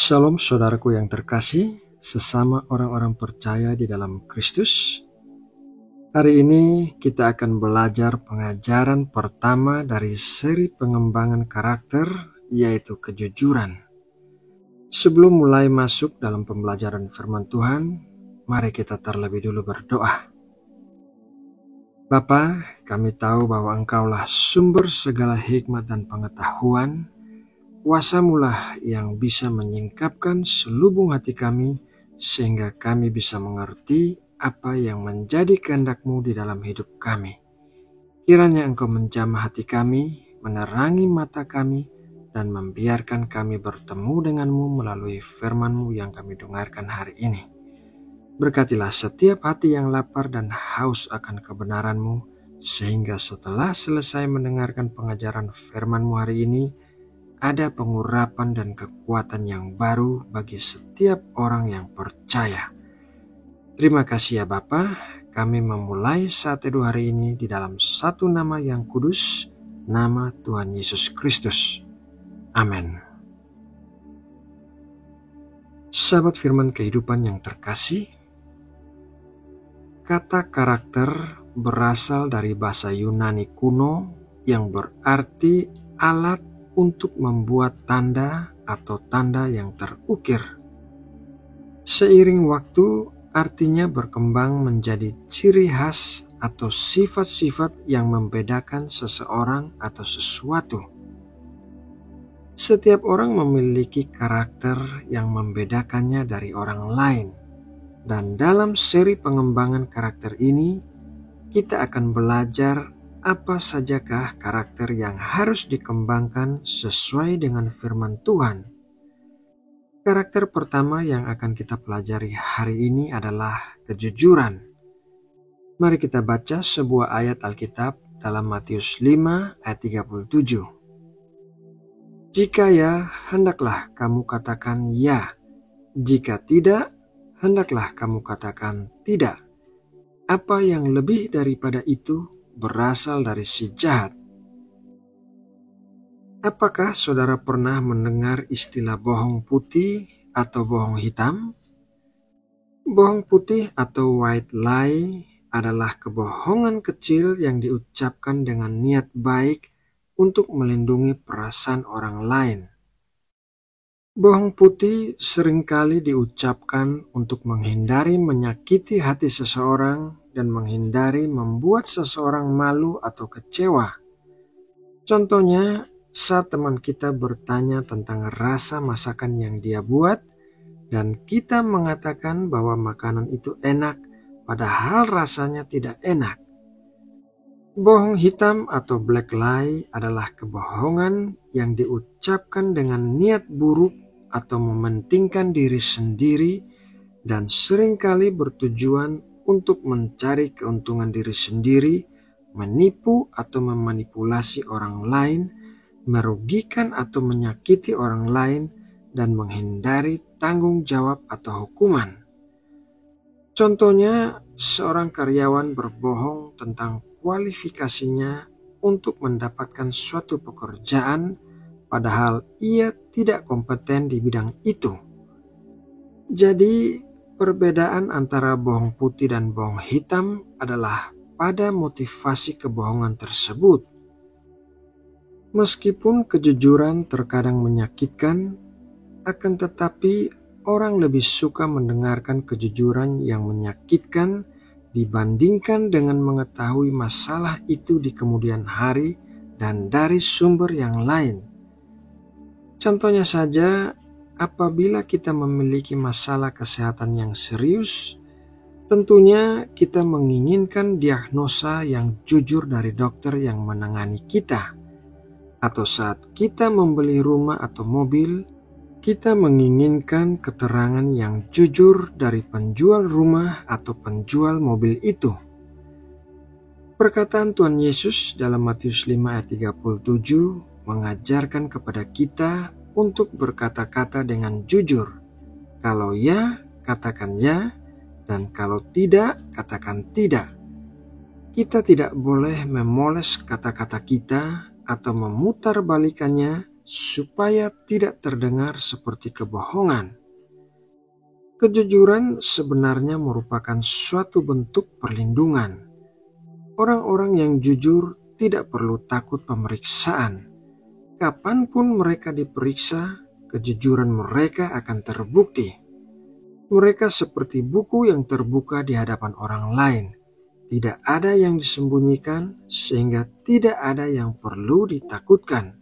Shalom saudaraku yang terkasih, sesama orang-orang percaya di dalam Kristus. Hari ini kita akan belajar pengajaran pertama dari seri pengembangan karakter, yaitu kejujuran. Sebelum mulai masuk dalam pembelajaran firman Tuhan, mari kita terlebih dulu berdoa. Bapa, kami tahu bahwa Engkaulah sumber segala hikmat dan pengetahuan. Kuasa-Mulah yang bisa menyingkapkan selubung hati kami, sehingga kami bisa mengerti apa yang menjadi kehendak-Mu di dalam hidup kami. Kiranya Engkau menjamah hati kami, menerangi mata kami, dan membiarkan kami bertemu dengan-Mu melalui firman-Mu yang kami dengarkan hari ini. Berkatilah setiap hati yang lapar dan haus akan kebenaran-Mu, sehingga setelah selesai mendengarkan pengajaran firman-Mu hari ini, ada pengurapan dan kekuatan yang baru bagi setiap orang yang percaya. Terima kasih ya Bapa, kami memulai saat teduh hari ini di dalam satu nama yang kudus, nama Tuhan Yesus Kristus. Amin. Sahabat firman kehidupan yang terkasih, kata karakter berasal dari bahasa Yunani kuno yang berarti alat untuk membuat tanda atau tanda yang terukir. Seiring waktu, artinya berkembang menjadi ciri khas atau sifat-sifat yang membedakan seseorang atau sesuatu. Setiap orang memiliki karakter yang membedakannya dari orang lain. Dan dalam seri pengembangan karakter ini, kita akan belajar apa sajakah karakter yang harus dikembangkan sesuai dengan firman Tuhan. Karakter pertama yang akan kita pelajari hari ini adalah kejujuran. Mari kita baca sebuah ayat Alkitab dalam Matius 5 ayat 37. Jika ya, hendaklah kamu katakan ya. Jika tidak, hendaklah kamu katakan tidak. Apa yang lebih daripada itu berasal dari si jahat. Apakah saudara pernah mendengar istilah bohong putih atau bohong hitam? Bohong putih atau white lie adalah kebohongan kecil yang diucapkan dengan niat baik untuk melindungi perasaan orang lain. Bohong putih seringkali diucapkan untuk menghindari menyakiti hati seseorang dan menghindari membuat seseorang malu atau kecewa. Contohnya, saat teman kita bertanya tentang rasa masakan yang dia buat dan kita mengatakan bahwa makanan itu enak padahal rasanya tidak enak. Bohong hitam atau black lie adalah kebohongan yang diucapkan dengan niat buruk atau mementingkan diri sendiri dan seringkali bertujuan untuk mencari keuntungan diri sendiri, menipu atau memanipulasi orang lain, merugikan atau menyakiti orang lain, dan menghindari tanggung jawab atau hukuman. Contohnya, seorang karyawan berbohong tentang kualifikasinya untuk mendapatkan suatu pekerjaan, padahal ia tidak kompeten di bidang itu. Jadi, perbedaan antara bohong putih dan bohong hitam adalah pada motivasi kebohongan tersebut. Meskipun kejujuran terkadang menyakitkan, akan tetapi orang lebih suka mendengarkan kejujuran yang menyakitkan dibandingkan dengan mengetahui masalah itu di kemudian hari dan dari sumber yang lain. Contohnya saja, apabila kita memiliki masalah kesehatan yang serius, tentunya kita menginginkan diagnosa yang jujur dari dokter yang menangani kita. Atau saat kita membeli rumah atau mobil, kita menginginkan keterangan yang jujur dari penjual rumah atau penjual mobil itu. Perkataan Tuhan Yesus dalam Matius 5 ayat 37 mengajarkan kepada kita untuk berkata-kata dengan jujur. Kalau ya, katakan ya, dan kalau tidak, katakan tidak. Kita tidak boleh memoles kata-kata kita atau memutarbalikannya supaya tidak terdengar seperti kebohongan. Kejujuran sebenarnya merupakan suatu bentuk perlindungan. Orang-orang yang jujur tidak perlu takut pemeriksaan. Kapanpun mereka diperiksa, kejujuran mereka akan terbukti. Mereka seperti buku yang terbuka di hadapan orang lain. Tidak ada yang disembunyikan sehingga tidak ada yang perlu ditakutkan.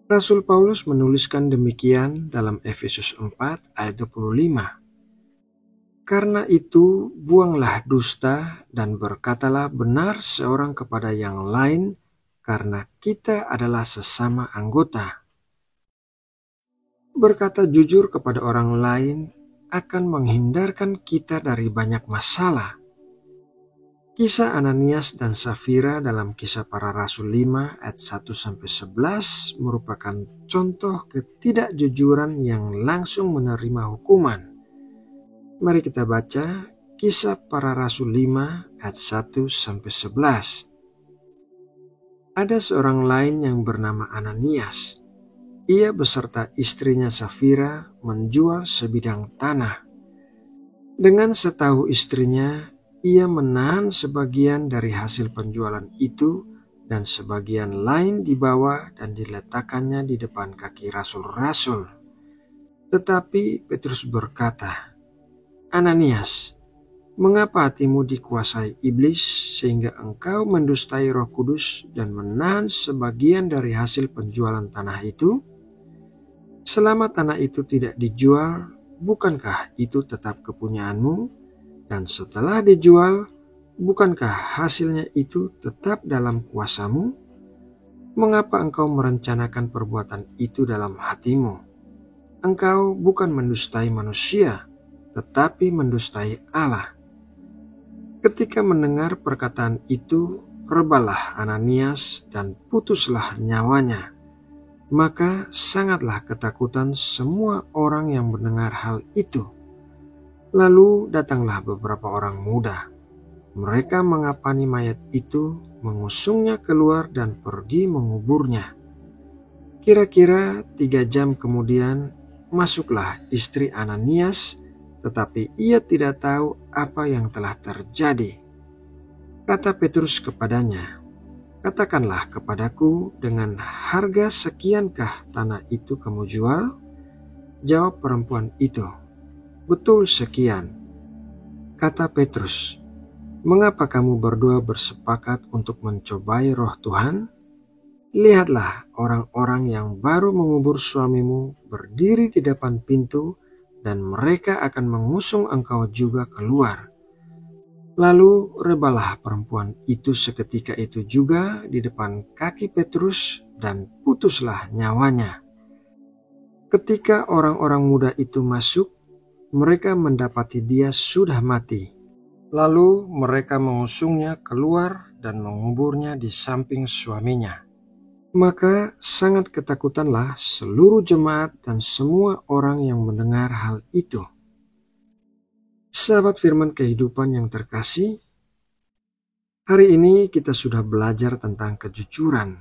Rasul Paulus menuliskan demikian dalam Efesus 4 ayat 25. Karena itu, buanglah dusta dan berkatalah benar seorang kepada yang lain, karena kita adalah sesama anggota. Berkata jujur kepada orang lain akan menghindarkan kita dari banyak masalah. Kisah Ananias dan Safira dalam Kisah Para Rasul 5 ayat 1-11 merupakan contoh ketidakjujuran yang langsung menerima hukuman. Mari kita baca Kisah Para Rasul 5 ayat 1-11. Ada seorang lain yang bernama Ananias. Ia beserta istrinya Safira menjual sebidang tanah. Dengan setahu istrinya, ia menahan sebagian dari hasil penjualan itu dan sebagian lain dibawa dan diletakkannya di depan kaki rasul-rasul. Tetapi Petrus berkata, Ananias, mengapa hatimu dikuasai iblis sehingga engkau mendustai Roh Kudus dan menahan sebagian dari hasil penjualan tanah itu? Selama tanah itu tidak dijual, bukankah itu tetap kepunyaanmu? Dan setelah dijual, bukankah hasilnya itu tetap dalam kuasamu? Mengapa engkau merencanakan perbuatan itu dalam hatimu? Engkau bukan mendustai manusia, tetapi mendustai Allah. Ketika mendengar perkataan itu, rebalah Ananias dan putuslah nyawanya. Maka sangatlah ketakutan semua orang yang mendengar hal itu. Lalu datanglah beberapa orang muda. Mereka mengapani mayat itu, mengusungnya keluar dan pergi menguburnya. Kira-kira 3 jam kemudian masuklah istri Ananias, tetapi ia tidak tahu apa yang telah terjadi. Kata Petrus kepadanya, katakanlah kepadaku, dengan harga sekiankah tanah itu kamu jual? Jawab perempuan itu, betul sekian. Kata Petrus, mengapa kamu berdua bersepakat untuk mencobai Roh Tuhan? Lihatlah, orang-orang yang baru mengubur suamimu berdiri di depan pintu dan mereka akan mengusung engkau juga keluar. Lalu rebalah perempuan itu seketika itu juga di depan kaki Petrus dan putuslah nyawanya. Ketika orang-orang muda itu masuk, mereka mendapati dia sudah mati. Lalu mereka mengusungnya keluar dan menguburnya di samping suaminya. Maka sangat ketakutanlah seluruh jemaat dan semua orang yang mendengar hal itu. Sahabat Firman Kehidupan yang terkasih, hari ini kita sudah belajar tentang kejujuran.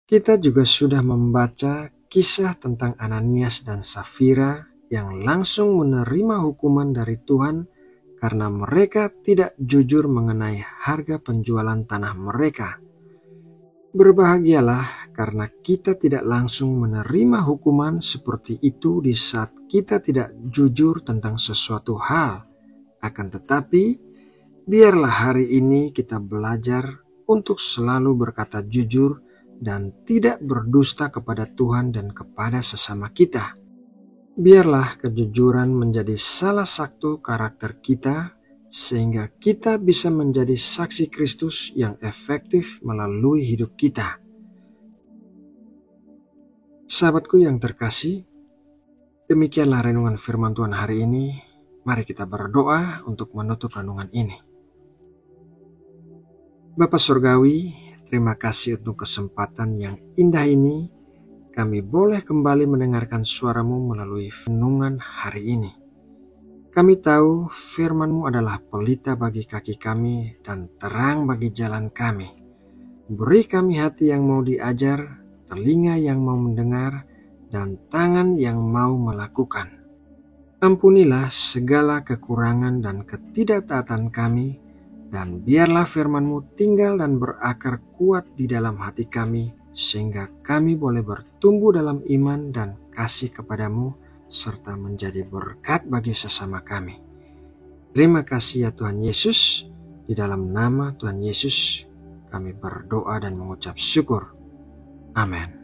Kita juga sudah membaca kisah tentang Ananias dan Safira yang langsung menerima hukuman dari Tuhan karena mereka tidak jujur mengenai harga penjualan tanah mereka. Berbahagialah karena kita tidak langsung menerima hukuman seperti itu di saat kita tidak jujur tentang sesuatu hal. Akan tetapi, biarlah hari ini kita belajar untuk selalu berkata jujur dan tidak berdusta kepada Tuhan dan kepada sesama kita. Biarlah kejujuran menjadi salah satu karakter kita, sehingga kita bisa menjadi saksi Kristus yang efektif melalui hidup kita. Sahabatku yang terkasih, demikianlah renungan firman Tuhan hari ini. Mari kita berdoa untuk menutup renungan ini. Bapa Surgawi, terima kasih untuk kesempatan yang indah ini. Kami boleh kembali mendengarkan suara-Mu melalui renungan hari ini. Kami tahu firman-Mu adalah pelita bagi kaki kami dan terang bagi jalan kami. Beri kami hati yang mau diajar, telinga yang mau mendengar, dan tangan yang mau melakukan. Ampunilah segala kekurangan dan ketidaktaatan kami, dan biarlah firman-Mu tinggal dan berakar kuat di dalam hati kami, sehingga kami boleh bertumbuh dalam iman dan kasih kepadamu, serta menjadi berkat bagi sesama kami. Terima kasih ya Tuhan Yesus. Di dalam nama Tuhan Yesus kami berdoa dan mengucap syukur. Amin.